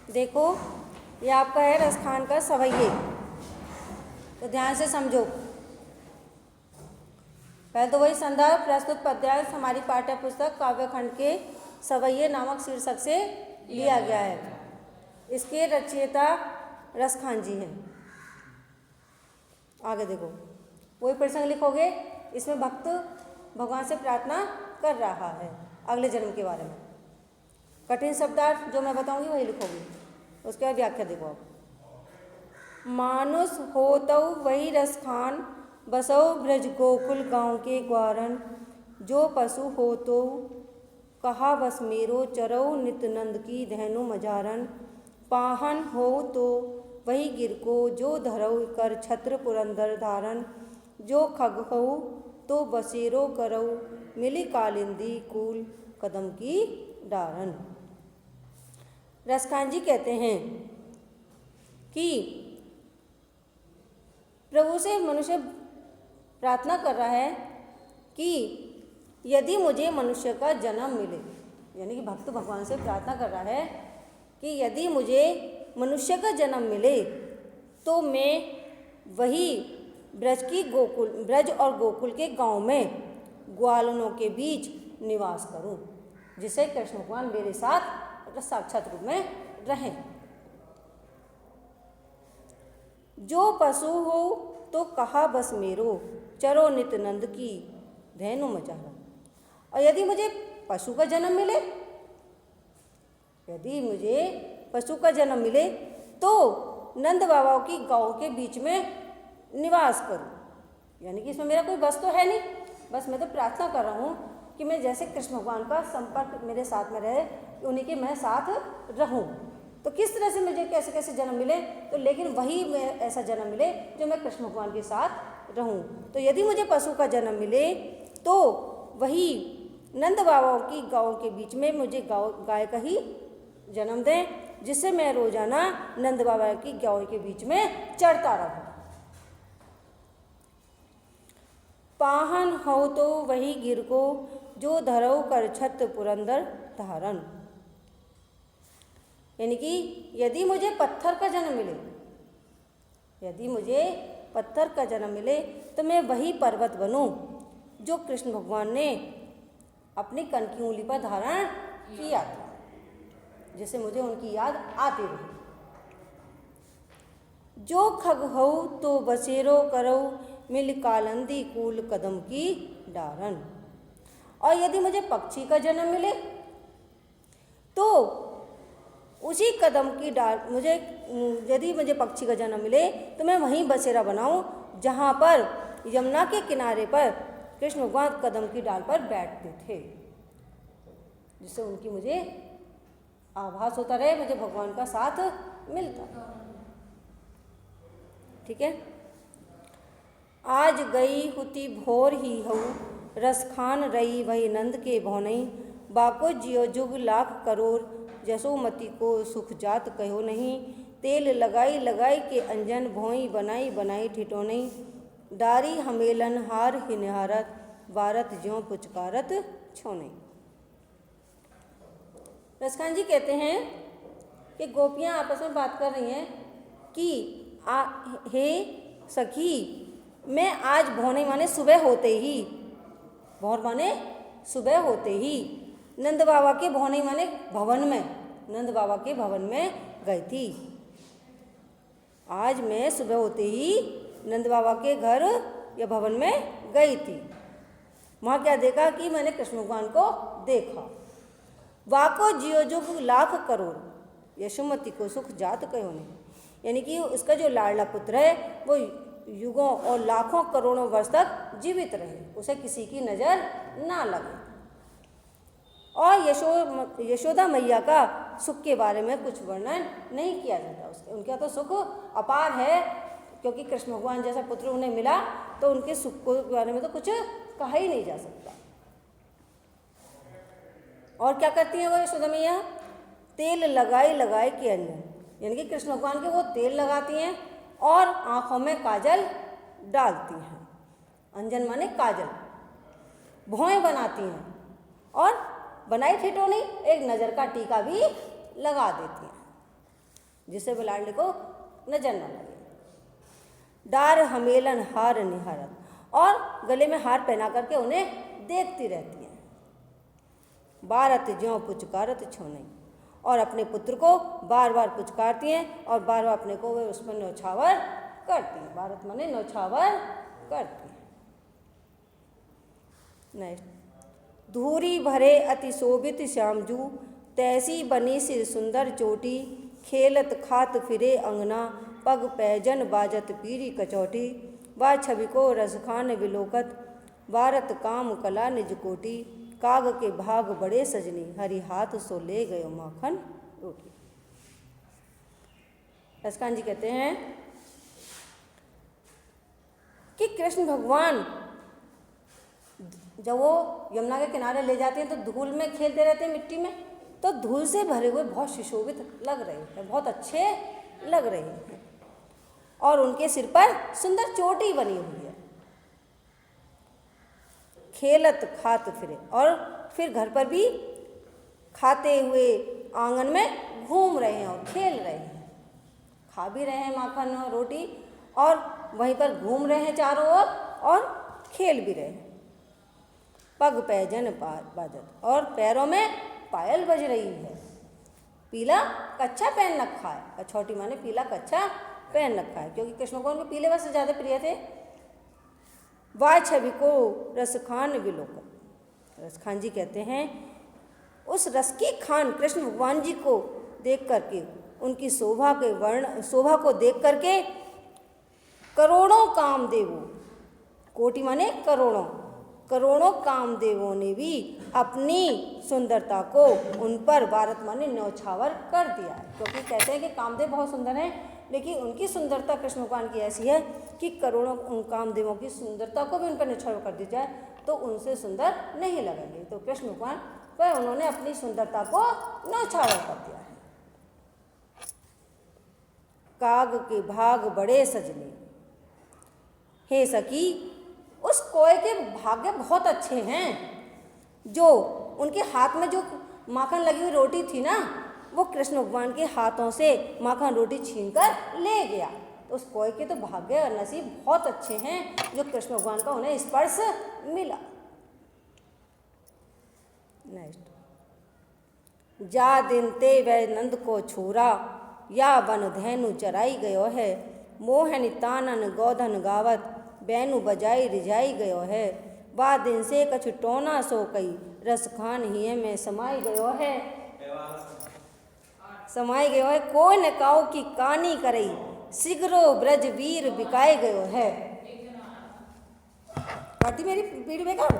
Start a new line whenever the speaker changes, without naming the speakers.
देखो, ये आपका है रसखान का सवैये, तो ध्यान से समझो। पहले तो वही संदर्भ प्रस्तुत पद्यांश हमारी पाठ्य पुस्तक काव्यखंड के सवैये नामक शीर्षक से लिया गया है। इसके रचयिता रसखान जी हैं। आगे देखो, वही प्रसंग लिखोगे, इसमें भक्त भगवान से प्रार्थना कर रहा है अगले जन्म के बारे में। कठिन शब्दार्थ जो मैं बताऊंगी वही लिखोगे, उसके बाद व्याख्या देखो आप। मानुष होतौ वही रसखान, बसौ ब्रज गोकुल गाँव के ग्वारन। जो पशु होतो कहा बस मेरो, चरौ नित नंद की धेनु मजारन। पाहन हो तो वही गिर को, जो धरौ कर छत्र पुरंदर धारन। जो खग हो तो बसेरो करौ, मिली कालिंदी कूल कदम की डारन। रसखान जी कहते हैं कि प्रभु से मनुष्य प्रार्थना कर रहा है कि यदि मुझे मनुष्य का जन्म मिले, यानी कि भक्त भगवान से प्रार्थना कर रहा है कि यदि मुझे मनुष्य का जन्म मिले तो मैं वही ब्रज और गोकुल के गांव में ग्वालनों के बीच निवास करूं, जिससे कृष्ण भगवान मेरे साथ साक्षात रूप में रहें। जो पशु हो तो कहा बस मेरो, चरो नित नंद की धेनु मजारा। और यदि मुझे पशु का जन्म मिले, यदि मुझे पशु का जन्म मिले तो नंद बाबा की गांव के बीच में निवास करूं। यानी कि इसमें मेरा कोई बस तो है नहीं, बस मैं तो प्रार्थना कर रहा हूँ कि मैं जैसे कृष्ण भगवान का संपर्क मेरे साथ में रहे, उन्हीं के मैं साथ रहूं। तो किस तरह से मुझे कैसे कैसे जन्म मिले, तो लेकिन वही मैं ऐसा जन्म मिले जो मैं कृष्ण भगवान के साथ रहूं। तो यदि मुझे पशु का जन्म मिले तो वही नंद बाबा की गाँव के बीच में मुझे गाय का ही जन्म दें, जिससे मैं रोजाना नंद बाबा की गाँव के बीच में चरता रहूं। पाहन हो तो वही गिर को, जो धरौ कर छत्र पुरंदर धारन। यानी कि यदि मुझे पत्थर का जन्म मिले, यदि मुझे पत्थर का जन्म मिले तो मैं वही पर्वत बनूं जो कृष्ण भगवान ने अपनी कन की उंगली पर धारण किया था, जिससे मुझे उनकी याद आती रही। जो खग हो तो बसेरो करौ, मिल कालंदी कूल कदम की डारन। और यदि मुझे पक्षी का जन्म मिले तो उसी कदम की डाल यदि मुझे पक्षी का जन्म मिले तो मैं वहीं बसेरा बनाऊं जहाँ पर यमुना के किनारे पर कृष्ण भगवान कदम की डाल पर बैठते थे, जिससे उनकी मुझे आभास होता रहे, मुझे भगवान का साथ मिलता। ठीक है। आज गई हुती भोर ही हऊ, रसखान रही वही नंद के भौनई। बाको जियो जुग लाख करोड़, जसोमती को सुख जात कहो नहीं। तेल लगाई लगाई के अंजन, भोई बनाई बनाई ठिठोनई। डारी हमेलन हार ही निहारत, वारत ज्यों पुचकारत छोनई। रसखान जी कहते हैं कि गोपियाँ आपस में बात कर रही हैं कि हे सखी, मैं आज भौने माने सुबह होते ही, भौर माने सुबह होते ही नंद बाबा के भौने माने भवन में, नंद बाबा के भवन में गई थी। आज मैं सुबह होते ही नंद बाबा के घर या भवन में गई थी। वहाँ क्या देखा कि मैंने कृष्ण भगवान को देखा। वाको जियो जुग लाख करोड़, यशोमती को सुख जात कहो नहीं। यानी कि उसका जो लाडला पुत्र है वो युगों और लाखों करोड़ों वर्ष तक जीवित रहे, उसे किसी की नज़र ना लगे। और यशोदा मैया का सुख के बारे में कुछ वर्णन नहीं किया जाता। उसके उनका तो सुख अपार है, क्योंकि कृष्ण भगवान जैसा पुत्र उन्हें मिला, तो उनके सुख के बारे में तो कुछ कहा ही नहीं जा सकता। और क्या करती हैं वो यशोदा मैया? तेल लगाई लगाई के अंजन, यानी कि कृष्ण भगवान के वो तेल लगाती हैं और आँखों में काजल डालती हैं। अंजन माने काजल। भौएं बनाती हैं और बनाई ठिठोनी एक नज़र का टीका भी लगा देती हैं। जिससे वो लाडले को नजर न लगे। डार हमेलन हार निहारत, और गले में हार पहना करके उन्हें देखती रहती हैं। बारत ज्यों पुचकारत छोने, और अपने पुत्र को बार बार पुचकारती हैं और बार बार अपने को वे उसमें न्यौछावर करती हैं। भारत माने न्यौछावर करती हैं। नेक्स्ट, धूरी भरे अति शोभित श्यामजू, तैसी बनी सिर सुंदर चोटी, खेलत खात फिरे अंगना, पग पैजन बाजत पीरी कचौटी, बा छवि को रसखान विलोकत, भारत काम कला निज कोटी, काग के भाग बड़े सजनी, हरि हाथ सो ले गयो माखन रोटी। रसखान जी कहते हैं कि कृष्ण भगवान जब वो यमुना के किनारे ले जाते हैं तो धूल में खेलते रहते हैं मिट्टी में, तो धूल से भरे हुए बहुत सुशोभित लग रहे हैं, बहुत अच्छे लग रहे हैं, और उनके सिर पर सुंदर चोटी बनी हुई है। खेलत खात फिरे, और फिर घर पर भी खाते हुए आंगन में घूम रहे हैं और खेल रहे हैं, खा भी रहे हैं माखन और रोटी, और वहीं पर घूम रहे हैं चारों ओर और खेल भी रहे हैं। पग पैजन बाजत, और पैरों में पायल बज रही है। पीला कच्छा पहन रखा है, कछौटी माने पीला कच्छा पहन रखा है, क्योंकि कृष्ण को उनके पीले वस्त्र ज़्यादा प्रिय थे। वाह छवि को रसखान विलोकन, रसखान जी कहते हैं उस रस की खान कृष्ण भगवान जी को देख करके, उनकी शोभा को देख करके करोड़ों कामदेवों, कोटि माने करोड़ों कामदेवों ने भी अपनी सुंदरता को उन पर भारत माने न्यौछावर कर दिया है। क्योंकि कहते हैं कि कामदेव बहुत सुंदर हैं, लेकिन उनकी सुंदरता कृष्ण भगवान की ऐसी है कि करोड़ों उन कामदेवों की सुंदरता को भी उन पर न्यौछावर कर दी जाए तो उनसे सुंदर नहीं लगेंगे। तो कृष्ण भगवान पर उन्होंने अपनी सुंदरता को न्यौछावर कर दिया है। काग के भाग बड़े सजने, हे सखी उस कोय के भाग्य बहुत अच्छे हैं, जो उनके हाथ में जो माखन लगी हुई रोटी थी ना, वो कृष्ण भगवान के हाथों से माखन रोटी छीनकर ले गया। तो उस कोय के तो भाग्य और नसीब बहुत अच्छे हैं जो कृष्ण भगवान का उन्हें स्पर्श मिला। नेक्स्ट, जा दिन ते वै नंद को छोरा, या वन धैनु चराई गयो है, मोहन तानन गौधन गावत, बैनु बजाई रिझाई गयो है, बा दिन से कछु टोना सो कई, रस खान ही में समाई गयो है, कोई न काऊ की कानी करई, सिगरो ब्रज वीर बिकाए गयो है। पार्टी मेरी पीढ़ी बेकार,